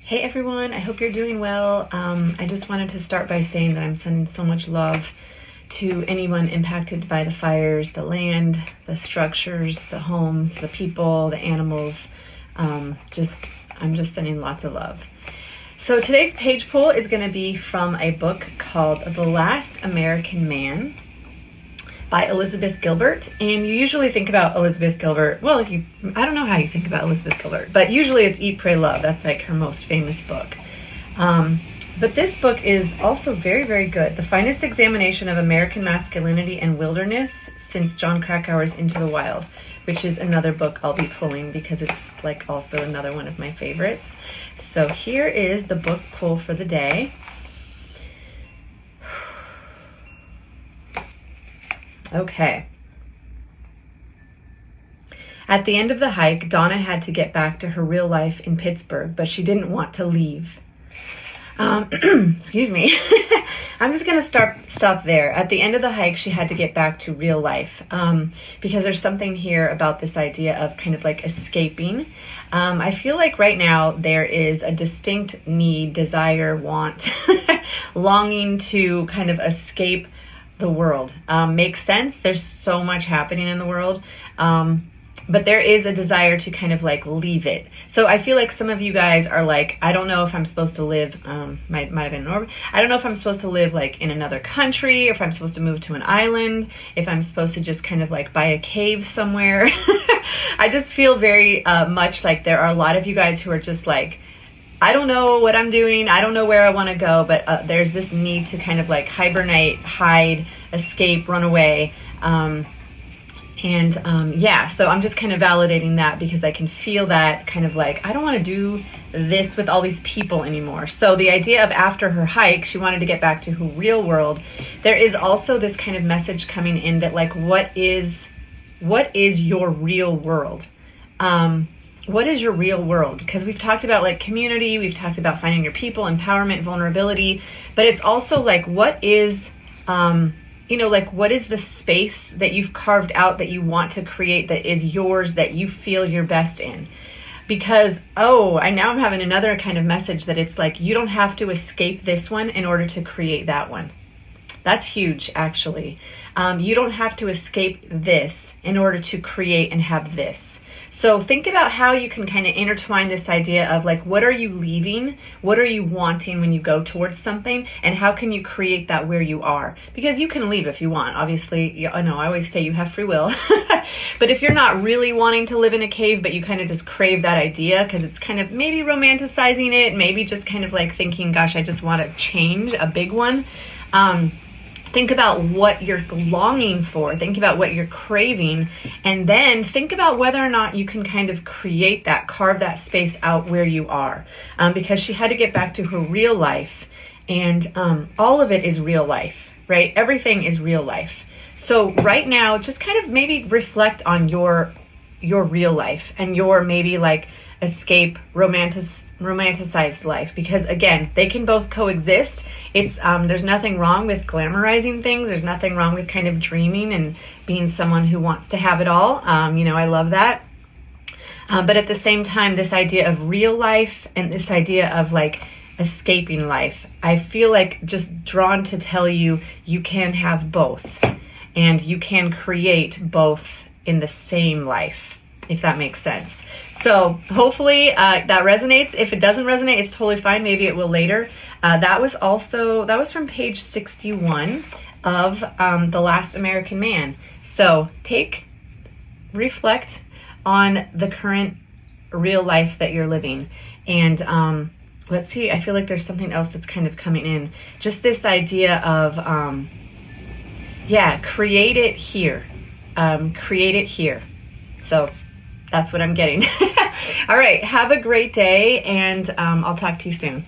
Hey everyone, I hope you're doing well. I just wanted to start by saying that I'm sending so much love to anyone impacted by the fires, the land, the structures, the homes, the people, the animals. I'm just sending lots of love. So today's page pull is going to be from a book called The Last American Man by Elizabeth Gilbert. And you usually think about Elizabeth Gilbert, well, I don't know how you think about Elizabeth Gilbert, but usually it's Eat, Pray, Love. That's like her most famous book. But this book is also very, very good. The Finest Examination of American Masculinity and Wilderness Since Jon Krakauer's Into the Wild, which is another book I'll be pulling because it's like also another one of my favorites. So here is the book pull for the day. Okay. At the end of the hike, Donna had to get back to her real life in Pittsburgh, but she didn't want to leave. Excuse me. I'm just going to stop there. At the end of the hike, she had to get back to real life because there's something here about this idea of kind of like escaping. I feel like right now there is a distinct need, desire, want, longing to kind of escape the world. Makes sense. There's so much happening in the world. But there is a desire to kind of like leave it. So I feel like some of you guys are like, I don't know if I'm supposed to live, might have been Norman. I don't know if I'm supposed to live like in another country, or if I'm supposed to move to an island, if I'm supposed to just kind of like buy a cave somewhere. I just feel very much like there are a lot of you guys who are just like, I don't know what I'm doing. I don't know where I want to go, but there's this need to kind of like hibernate, hide, escape, run away. Yeah, so I'm just kind of validating that because I can feel that kind of like, I don't want to do this with all these people anymore. So the idea of after her hike, she wanted to get back to her real world. There is also this kind of message coming in that like, what is your real world? What is your real world? Because we've talked about like community, we've talked about finding your people, empowerment, vulnerability, but it's also like, what is, like what is the space that you've carved out that you want to create that is yours, that you feel you're best in? Because, I'm having another kind of message that it's like, you don't have to escape this one in order to create that one. That's huge, actually. You don't have to escape this in order to create and have this. So think about how you can kind of intertwine this idea of like, what are you leaving? What are you wanting when you go towards something? And how can you create that where you are? Because you can leave if you want. Obviously, I know I always say you have free will. But if you're not really wanting to live in a cave, but you kind of just crave that idea because it's kind of maybe romanticizing it, maybe just kind of like thinking, gosh, I just want to change a big one. Think about what you're longing for. Think about what you're craving. And then think about whether or not you can kind of create that, carve that space out where you are. Because she had to get back to her real life. And all of it is real life, right? Everything is real life. So right now, just kind of maybe reflect on your real life and your maybe like escape romanticized life. Because again, they can both coexist. It's there's nothing wrong with glamorizing things. There's nothing wrong with kind of dreaming and being someone who wants to have it all. I love that. But at the same time, this idea of real life and this idea of like escaping life, I feel like just drawn to tell you, you can have both and you can create both in the same life, if that makes sense. So hopefully that resonates. If it doesn't resonate, it's totally fine. Maybe it will later. That was from page 61 of The Last American Man. So reflect on the current real life that you're living. And let's see, I feel like there's something else that's kind of coming in. Just this idea of, create it here. Create it here. So that's what I'm getting. All right, have a great day, and I'll talk to you soon.